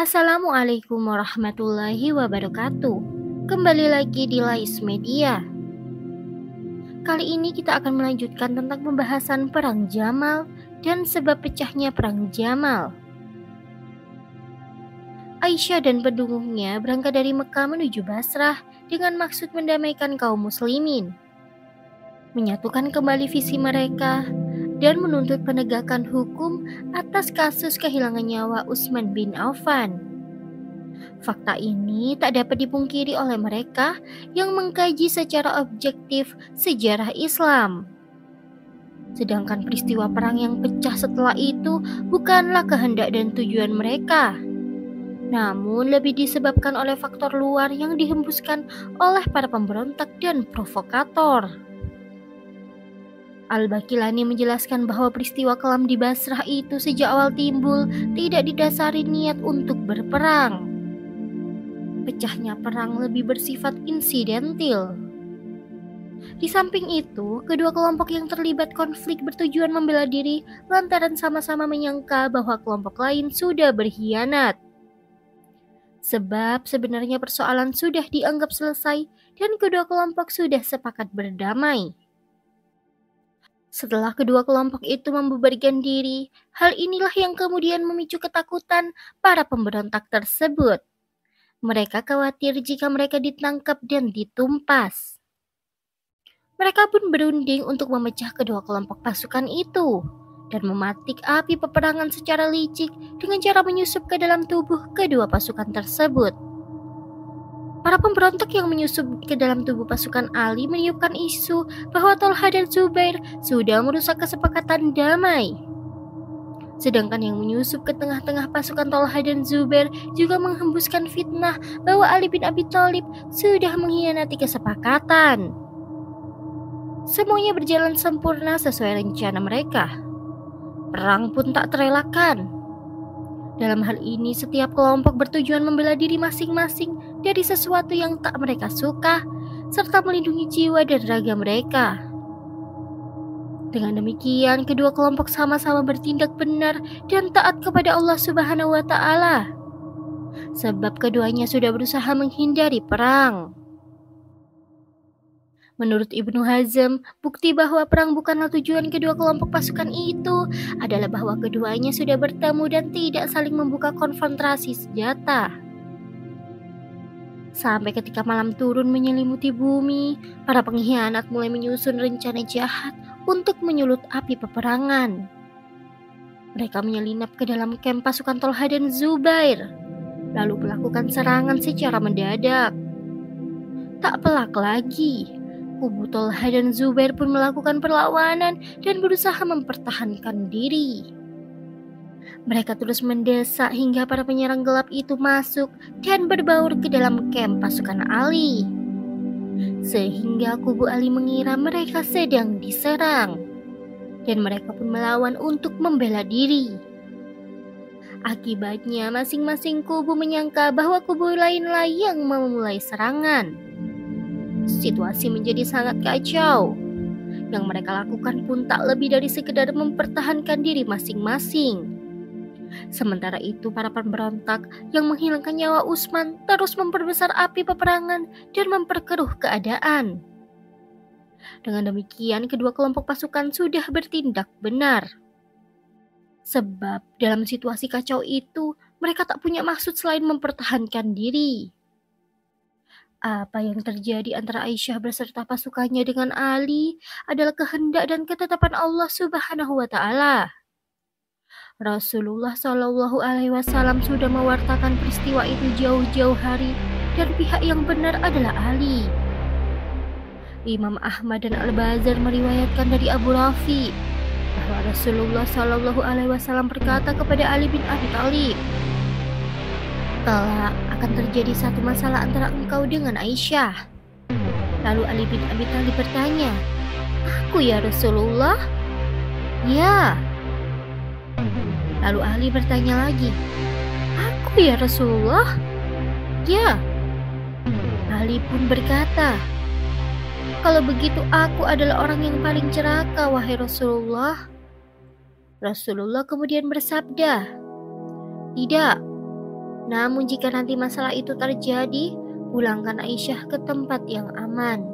Assalamualaikum warahmatullahi wabarakatuh. Kembali lagi di Lais Media. Kali ini kita akan melanjutkan tentang pembahasan Perang Jamal dan sebab pecahnya Perang Jamal. Aisyah dan pendukungnya berangkat dari Mekah menuju Basrah dengan maksud mendamaikan kaum muslimin, menyatukan kembali visi mereka, dan menuntut penegakan hukum atas kasus kehilangan nyawa Utsman bin Affan. Fakta ini tak dapat dipungkiri oleh mereka yang mengkaji secara objektif sejarah Islam. Sedangkan peristiwa perang yang pecah setelah itu bukanlah kehendak dan tujuan mereka, namun lebih disebabkan oleh faktor luar yang dihembuskan oleh para pemberontak dan provokator. Al-Baqilani menjelaskan bahwa peristiwa kelam di Basrah itu sejak awal timbul tidak didasari niat untuk berperang. Pecahnya perang lebih bersifat insidentil. Di samping itu, kedua kelompok yang terlibat konflik bertujuan membela diri lantaran sama-sama menyangka bahwa kelompok lain sudah berkhianat. Sebab sebenarnya persoalan sudah dianggap selesai dan kedua kelompok sudah sepakat berdamai. Setelah kedua kelompok itu membubarkan diri, hal inilah yang kemudian memicu ketakutan para pemberontak tersebut. Mereka khawatir jika mereka ditangkap dan ditumpas. Mereka pun berunding untuk memecah kedua kelompok pasukan itu dan mematik api peperangan secara licik dengan cara menyusup ke dalam tubuh kedua pasukan tersebut. Para pemberontak yang menyusup ke dalam tubuh pasukan Ali meniupkan isu bahwa Thalha dan Zubair sudah merusak kesepakatan damai. Sedangkan yang menyusup ke tengah-tengah pasukan Thalha dan Zubair juga menghembuskan fitnah bahwa Ali bin Abi Thalib sudah mengkhianati kesepakatan. Semuanya berjalan sempurna sesuai rencana mereka. Perang pun tak terelakkan. Dalam hal ini, setiap kelompok bertujuan membela diri masing-masing dari sesuatu yang tak mereka suka, serta melindungi jiwa dan raga mereka. Dengan demikian, kedua kelompok sama-sama bertindak benar dan taat kepada Allah Subhanahu wa Ta'ala, sebab keduanya sudah berusaha menghindari perang. Menurut Ibnu Hazm, bukti bahwa perang bukanlah tujuan kedua kelompok pasukan itu adalah bahwa keduanya sudah bertemu dan tidak saling membuka konfrontasi senjata. Sampai ketika malam turun menyelimuti bumi, para pengkhianat mulai menyusun rencana jahat untuk menyulut api peperangan. Mereka menyelinap ke dalam kamp pasukan Thalha dan Zubair, lalu melakukan serangan secara mendadak. Tak pelak lagi, kubu Thalha dan Zubair pun melakukan perlawanan dan berusaha mempertahankan diri. Mereka terus mendesak hingga para penyerang gelap itu masuk dan berbaur ke dalam kamp pasukan Ali. Sehingga kubu Ali mengira mereka sedang diserang, dan mereka pun melawan untuk membela diri. Akibatnya masing-masing kubu menyangka bahwa kubu lainlah yang memulai serangan. Situasi menjadi sangat kacau. Yang mereka lakukan pun tak lebih dari sekedar mempertahankan diri masing-masing. Sementara itu para pemberontak yang menghilangkan nyawa Utsman terus memperbesar api peperangan dan memperkeruh keadaan. Dengan demikian kedua kelompok pasukan sudah bertindak benar. Sebab dalam situasi kacau itu mereka tak punya maksud selain mempertahankan diri. Apa yang terjadi antara Aisyah beserta pasukannya dengan Ali adalah kehendak dan ketetapan Allah Subhanahu wa Ta'ala. Rasulullah Shallallahu Alaihi Wasallam sudah mewartakan peristiwa itu jauh-jauh hari dan pihak yang benar adalah Ali. Imam Ahmad dan Al-Bazar meriwayatkan dari Abu Rafi bahwa Rasulullah Shallallahu Alaihi Wasallam berkata kepada Ali bin Abi Thalib, "Kelak akan terjadi satu masalah antara engkau dengan Aisyah." Lalu Ali bin Abi Thalib bertanya, "Aku ya Rasulullah?" "Ya." Lalu Ali bertanya lagi, "Aku ya Rasulullah?" "Ya." Ali pun berkata, "Kalau begitu aku adalah orang yang paling celaka, wahai Rasulullah." Rasulullah kemudian bersabda, "Tidak, Namun jika nanti masalah itu terjadi, pulangkan Aisyah ke tempat yang aman.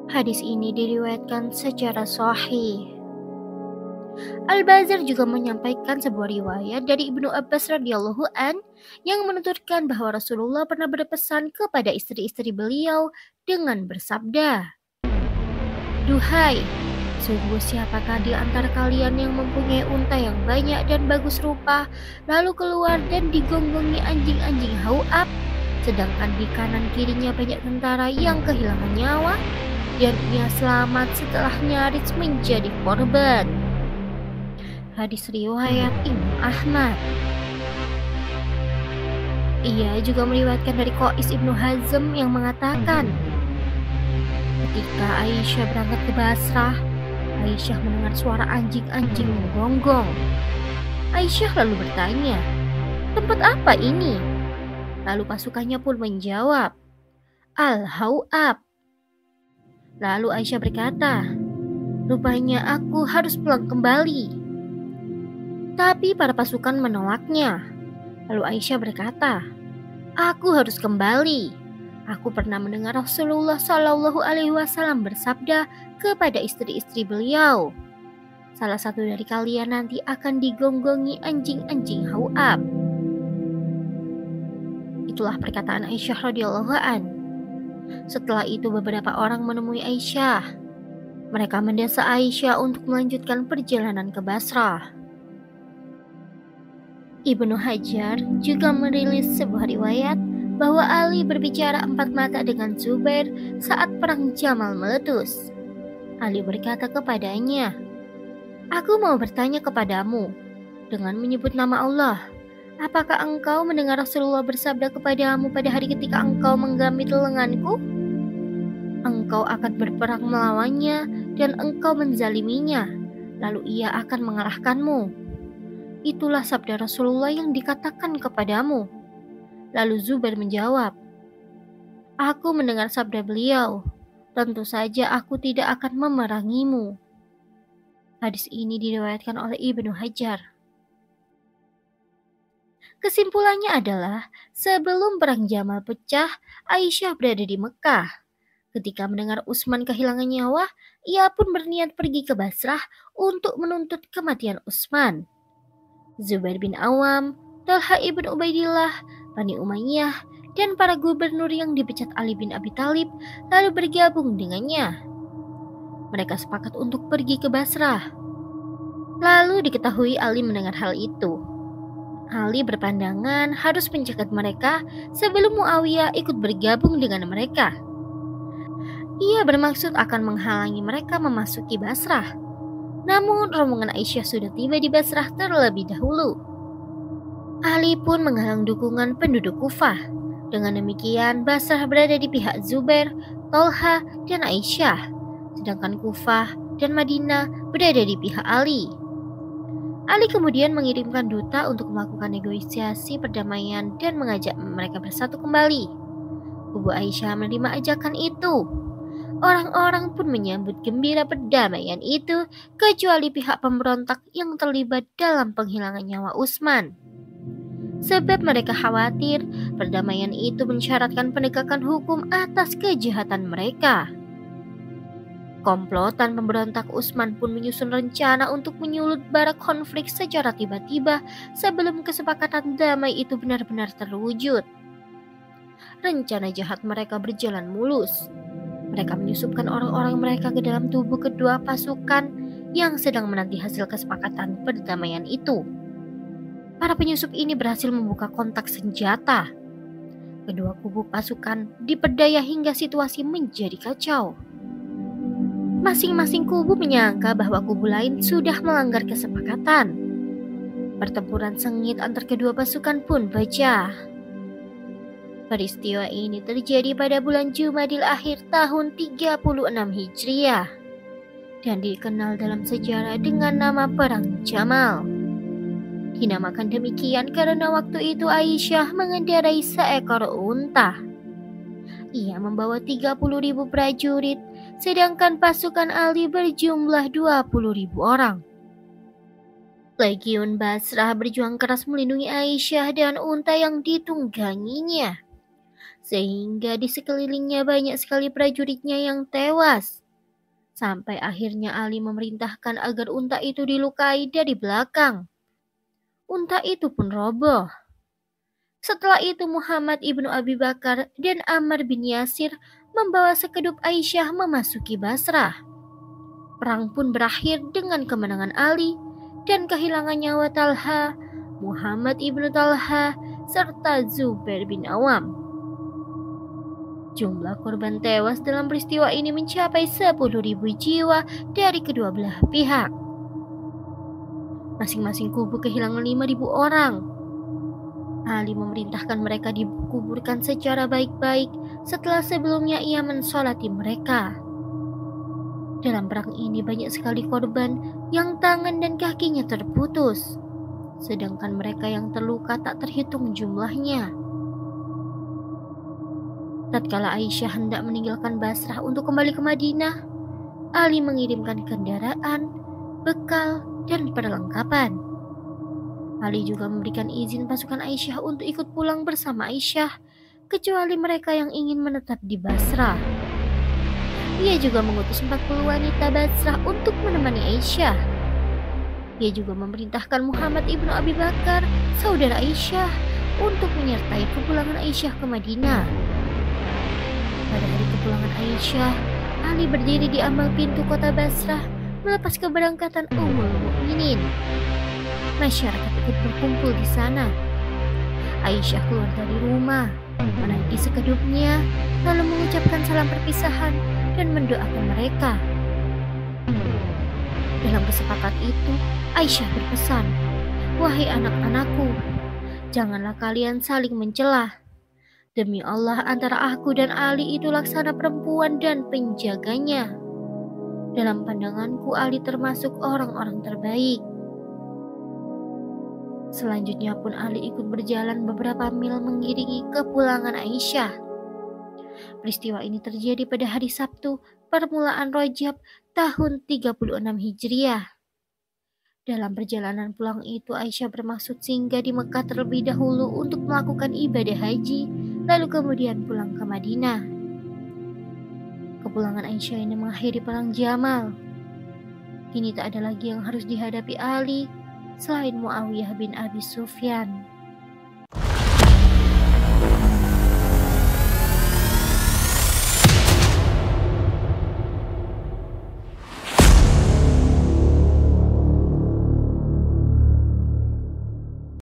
Hadis ini diriwayatkan secara sahih. Al-Bazar juga menyampaikan sebuah riwayat dari Ibnu Abbas radhiyallahu an yang menuturkan bahwa Rasulullah pernah berpesan kepada istri-istri beliau dengan bersabda, "Duhai, sungguh siapakah di antara kalian yang mempunyai unta yang banyak dan bagus rupa, lalu keluar dan digonggongi anjing-anjing hauab, sedangkan di kanan kirinya banyak tentara yang kehilangan nyawa, dan ia selamat setelah nyaris menjadi korban." Hadis riwayat Imam Ahmad. Ia juga meriwayatkan dari Qais Ibnu Hazm yang mengatakan, ketika Aisyah berangkat ke Basrah, Aisyah mendengar suara anjing-anjing menggonggong. Aisyah lalu bertanya, "Tempat apa ini?" Lalu pasukannya pun menjawab, "Al-Hauab." Lalu Aisyah berkata, "Rupanya aku harus pulang kembali." Tapi para pasukan menolaknya. Lalu Aisyah berkata, "Aku harus kembali. Aku pernah mendengar Rasulullah Shallallahu Alaihi Wasallam bersabda kepada istri-istri beliau, salah satu dari kalian nanti akan digonggongi anjing-anjing hauab." Itulah perkataan Aisyah radhiyallahu an. Setelah itu beberapa orang menemui Aisyah. Mereka mendesak Aisyah untuk melanjutkan perjalanan ke Basrah. Ibnu Hajar juga merilis sebuah riwayat bahwa Ali berbicara empat mata dengan Zubair saat perang Jamal meletus. Ali berkata kepadanya, "Aku mau bertanya kepadamu dengan menyebut nama Allah. Apakah engkau mendengar Rasulullah bersabda kepadamu pada hari ketika engkau menggambit lenganku? Engkau akan berperang melawannya dan engkau menzaliminya, lalu ia akan mengalahkanmu. Itulah sabda Rasulullah yang dikatakan kepadamu." Lalu Zubair menjawab, "Aku mendengar sabda beliau, tentu saja aku tidak akan memerangimu." Hadis ini diriwayatkan oleh Ibnu Hajar. Kesimpulannya adalah, sebelum perang Jamal pecah, Aisyah berada di Mekah. Ketika mendengar Utsman kehilangan nyawa, ia pun berniat pergi ke Basrah untuk menuntut kematian Utsman. Zubair bin Awam, Talha ibn Ubaidillah, Bani Umayyah, dan para gubernur yang dipecat Ali bin Abi Thalib lalu bergabung dengannya. Mereka sepakat untuk pergi ke Basrah. Lalu diketahui Ali mendengar hal itu. Ali berpandangan harus mencegat mereka sebelum Muawiyah ikut bergabung dengan mereka. Ia bermaksud akan menghalangi mereka memasuki Basrah. Namun rombongan Aisyah sudah tiba di Basrah terlebih dahulu. Ali pun menghalang dukungan penduduk Kufah. Dengan demikian Basrah berada di pihak Zubair, Talha, dan Aisyah. Sedangkan Kufah dan Madinah berada di pihak Ali. Ali kemudian mengirimkan duta untuk melakukan negosiasi perdamaian dan mengajak mereka bersatu kembali. Kubu Aisyah menerima ajakan itu. Orang-orang pun menyambut gembira perdamaian itu, kecuali pihak pemberontak yang terlibat dalam penghilangan nyawa Utsman. Sebab mereka khawatir perdamaian itu mensyaratkan penegakan hukum atas kejahatan mereka. Komplotan pemberontak Utsman pun menyusun rencana untuk menyulut bara konflik secara tiba-tiba sebelum kesepakatan damai itu benar-benar terwujud. Rencana jahat mereka berjalan mulus. Mereka menyusupkan orang-orang mereka ke dalam tubuh kedua pasukan yang sedang menanti hasil kesepakatan perdamaian itu. Para penyusup ini berhasil membuka kontak senjata. Kedua kubu pasukan diperdaya hingga situasi menjadi kacau. Masing-masing kubu menyangka bahwa kubu lain sudah melanggar kesepakatan. Pertempuran sengit antar kedua pasukan pun pecah. Peristiwa ini terjadi pada bulan Jumadil Akhir tahun 36 Hijriah dan dikenal dalam sejarah dengan nama Perang Jamal. Dinamakan demikian karena waktu itu Aisyah mengendarai seekor unta. Ia membawa 30.000 prajurit, sedangkan pasukan Ali berjumlah 20.000 orang. Legiun Basrah berjuang keras melindungi Aisyah dan unta yang ditungganginya, sehingga di sekelilingnya banyak sekali prajuritnya yang tewas. Sampai akhirnya Ali memerintahkan agar unta itu dilukai dari belakang. Unta itu pun roboh. Setelah itu Muhammad ibnu Abi Bakar dan Ammar bin Yasir membawa sekedup Aisyah memasuki Basrah. Perang pun berakhir dengan kemenangan Ali dan kehilangan nyawa Talha, Muhammad ibnu Talha, serta Zubair bin Awam. Jumlah korban tewas dalam peristiwa ini mencapai 10.000 jiwa dari kedua belah pihak. Masing-masing kubu kehilangan 5.000 orang. Ali memerintahkan mereka dikuburkan secara baik-baik setelah sebelumnya ia mensolati mereka. Dalam perang ini banyak sekali korban yang tangan dan kakinya terputus, sedangkan mereka yang terluka tak terhitung jumlahnya. Tatkala Aisyah hendak meninggalkan Basrah untuk kembali ke Madinah, Ali mengirimkan kendaraan, bekal, dan perlengkapan. Ali juga memberikan izin pasukan Aisyah untuk ikut pulang bersama Aisyah, kecuali mereka yang ingin menetap di Basrah. Ia juga mengutus 40 wanita Basrah untuk menemani Aisyah. Ia juga memerintahkan Muhammad ibnu Abi Bakar, saudara Aisyah, untuk menyertai kepulangan Aisyah ke Madinah. Pada hari kepulangan Aisyah, Ali berdiri di ambang pintu kota Basrah melepas keberangkatan Ummul Mukminin. Masyarakat ikut berkumpul di sana. Aisyah keluar dari rumah, menaiki sekedupnya, lalu mengucapkan salam perpisahan dan mendoakan mereka. Dalam kesempatan itu, Aisyah berpesan, "Wahai anak-anakku, janganlah kalian saling mencela. Demi Allah, antara aku dan Ali itu laksana perempuan dan penjaganya. Dalam pandanganku, Ali termasuk orang-orang terbaik." Selanjutnya pun Ali ikut berjalan beberapa mil mengiringi kepulangan Aisyah. Peristiwa ini terjadi pada hari Sabtu, permulaan Rajab tahun 36 Hijriah. Dalam perjalanan pulang itu, Aisyah bermaksud singgah di Mekah terlebih dahulu untuk melakukan ibadah haji, lalu kemudian pulang ke Madinah. Kepulangan Aisyah ini mengakhiri perang Jamal. Kini tak ada lagi yang harus dihadapi Ali selain Muawiyah bin Abi Sufyan.